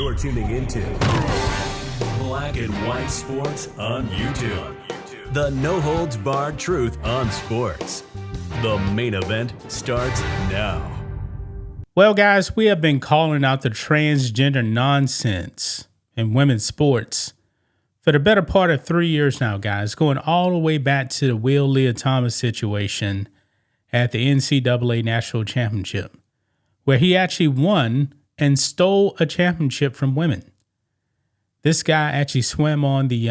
You're tuning into Black and White Sports on YouTube. The no-holds-barred truth on sports. The main event starts now. Well, guys, we have been calling out the transgender nonsense in women's sports for the better part of 3 years now, guys, going all the way back to the Will Leah Thomas situation at the NCAA National Championship, where he actually won and stole a championship from women. This guy actually swam on the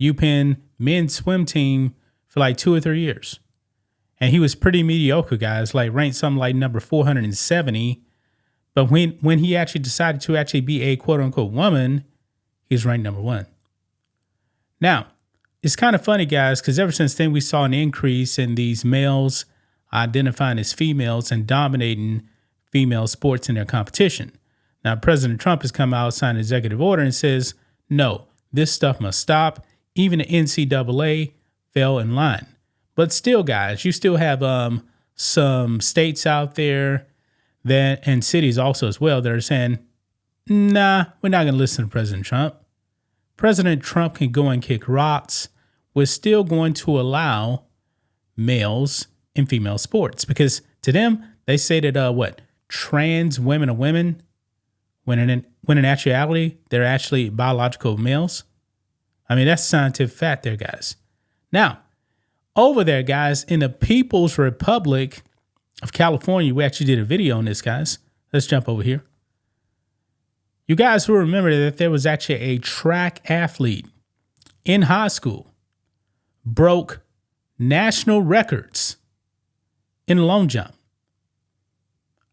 UPenn men's swim team for like 2 or 3 years. And he was pretty mediocre, guys, like ranked something like number 470. But when he actually decided to actually be a quote unquote woman, he's ranked number 1. Now, it's kind of funny, guys, because ever since then we saw an increase in these males identifying as females and dominating female sports in their competition. Now, President Trump has come out, signed an executive order and says, no, this stuff must stop. Even the NCAA fell in line. But still, guys, you still have some states out there that, and cities also as well, that are saying, nah, we're not going to listen to President Trump. President Trump can go and kick rocks. We're still going to allow males in female sports because to them, they say that, trans women are women, when in actuality, they're actually biological males. I mean, that's scientific fact there, guys. Now, over there, guys, in the People's Republic of California, we actually did a video on this, guys. Let's jump over here. You guys will remember that there was actually a track athlete in high school, broke national records in the long jump.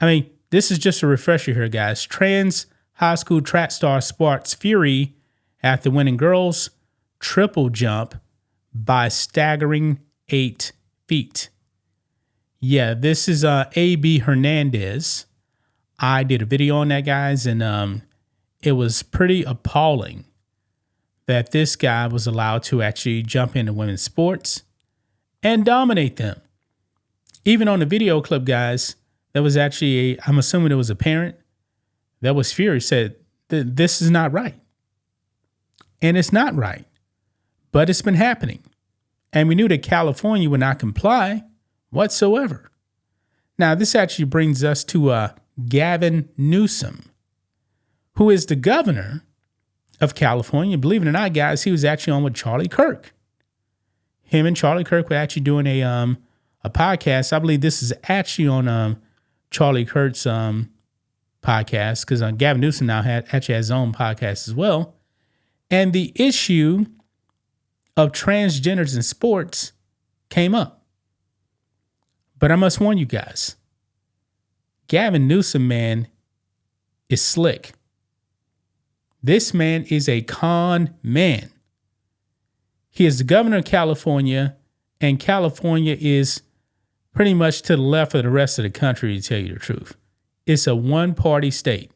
I mean, this is just a refresher here, guys. Trans high school track star sparks fury after winning girls triple jump by staggering 8 feet. Yeah, this is A.B. Hernandez. I did a video on that, guys, and it was pretty appalling that this guy was allowed to actually jump into women's sports and dominate them. Even on the video clip, guys, there was actually I'm assuming it was a parent that was furious, said, this is not right. And it's not right, but it's been happening. And we knew that California would not comply whatsoever. Now, this actually brings us to Gavin Newsom, who is the governor of California. Believe it or not, guys, he was actually on with Charlie Kirk. Him and Charlie Kirk were actually doing a podcast. I believe this is actually on Charlie Kirk's podcast, because Gavin Newsom now actually has his own podcast as well. And the issue of transgenders in sports came up. But I must warn you guys, Gavin Newsom, man, is slick. This man is a con man. He is the governor of California, and California is pretty much to the left of the rest of the country, to tell you the truth. It's a one-party state.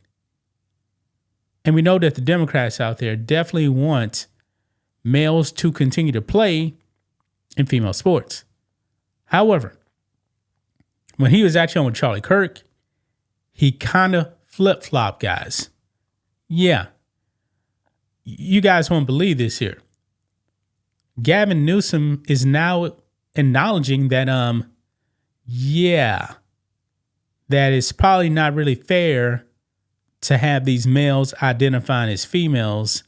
And we know that the Democrats out there definitely want males to continue to play in female sports. However, when he was actually on with Charlie Kirk, he kind of flip-flopped, guys. Yeah. You guys won't believe this here. Gavin Newsom is now acknowledging that, that it's probably not really fair to have these males identifying as females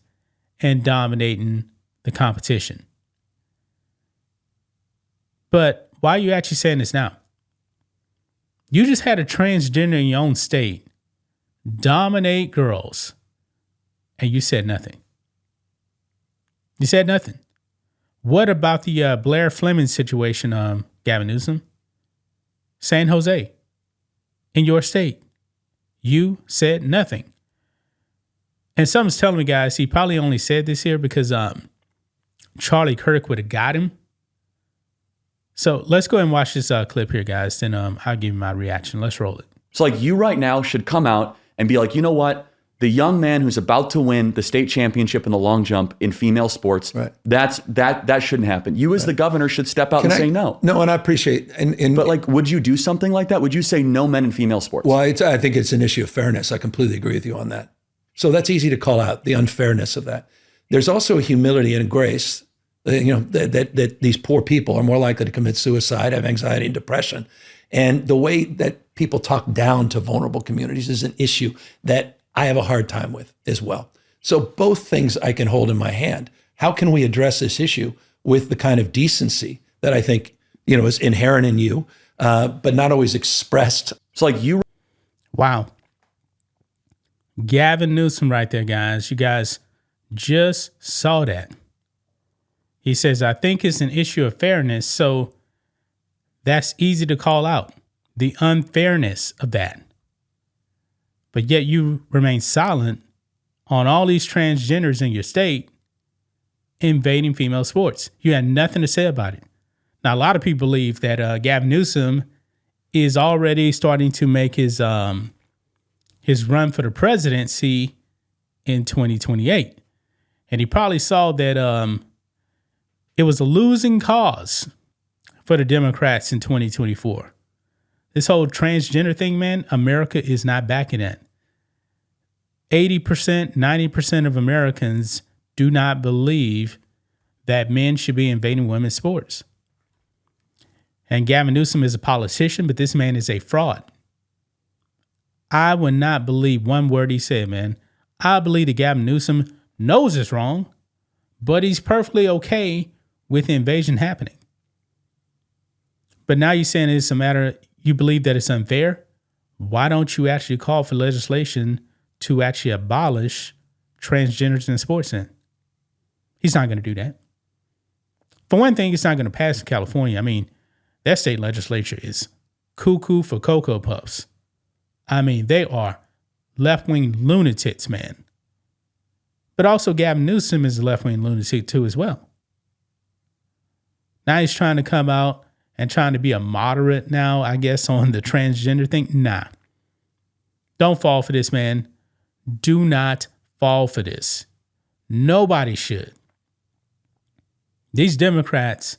and dominating the competition. But why are you actually saying this now? You just had a transgender in your own state dominate girls, and you said nothing. You said nothing. What about the Blair Fleming situation, Gavin Newsom? San Jose, in your state, you said nothing. And something's telling me, guys, he probably only said this here because Charlie Kirk would have got him. So let's go ahead and watch this clip here, guys. Then I'll give you my reaction. Let's roll it. So like you right now should come out and be like, you know what? The young man who's about to win the state championship in the long jump in female sports, right. that shouldn't happen. You as the governor should step out say no. No, and I appreciate but like, would you do something like that? Would you say no men in female sports? Well, I think it's an issue of fairness. I completely agree with you on that. So that's easy to call out, the unfairness of that. There's also a humility and a grace, that these poor people are more likely to commit suicide, have anxiety and depression. And the way that people talk down to vulnerable communities is an issue that I have a hard time with as well. So both things I can hold in my hand. How can we address this issue with the kind of decency that I think, is inherent in you, but not always expressed? It's like you. Wow. Gavin Newsom right there, guys. You guys just saw that. He says, I think it's an issue of fairness. So that's easy to call out, the unfairness of that. But yet you remain silent on all these transgenders in your state invading female sports. You had nothing to say about it. Now, a lot of people believe that Gavin Newsom is already starting to make his run for the presidency in 2028. And he probably saw that it was a losing cause for the Democrats in 2024. This whole transgender thing, man, America is not backing it. 80%, 90% of Americans do not believe that men should be invading women's sports. And Gavin Newsom is a politician, but this man is a fraud. I would not believe one word he said, man. I believe that Gavin Newsom knows it's wrong, but he's perfectly okay with the invasion happening. But now you're saying it's a matter, you believe that it's unfair? Why don't you actually call for legislation to actually abolish transgenders in sports then? He's not going to do that. For one thing, it's not going to pass in California. I mean, that state legislature is cuckoo for Cocoa Puffs. I mean, they are left-wing lunatics, man. But also Gavin Newsom is a left-wing lunatic too as well. Now he's trying to come out and trying to be a moderate now, I guess, on the transgender thing. Nah. Don't fall for this, man. Do not fall for this. Nobody should. These Democrats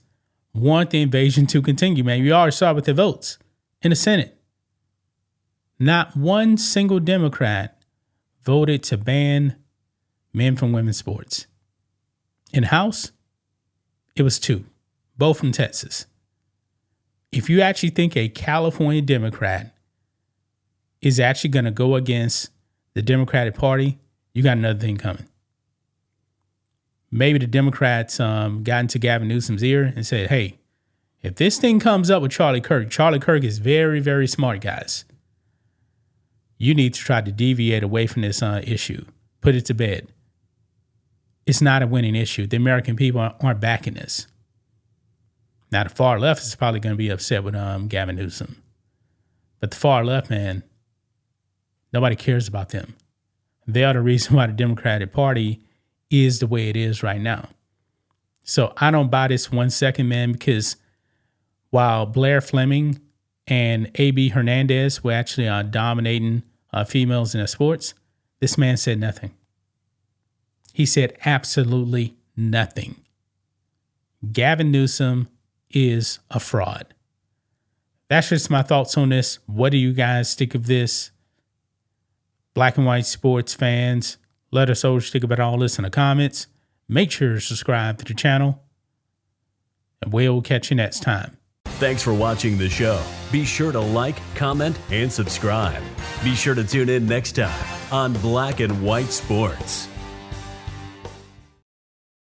want the invasion to continue, man. We already saw with the votes in the Senate. Not one single Democrat voted to ban men from women's sports. In the House, it was 2, both from Texas. If you actually think a California Democrat is actually going to go against the Democratic Party, you got another thing coming. Maybe the Democrats got into Gavin Newsom's ear and said, hey, if this thing comes up with Charlie Kirk is very, very smart, guys. You need to try to deviate away from this issue. Put it to bed. It's not a winning issue. The American people aren't backing this. Now, the far left is probably going to be upset with Gavin Newsom. But the far left, man, nobody cares about them. They are the reason why the Democratic Party is the way it is right now. So I don't buy this 1 second, man, because while Blair Fleming and A.B. Hernandez were actually dominating females in the sports, this man said nothing. He said absolutely nothing. Gavin Newsom is a fraud. That's just my thoughts on this. What do you guys think of this? Black and white sports fans, let us know what you think about all this in the comments. Make sure to subscribe to the channel, and we'll catch you next time. Thanks for watching the show. Be sure to like, comment, and subscribe. Be sure to tune in next time on Black and White Sports.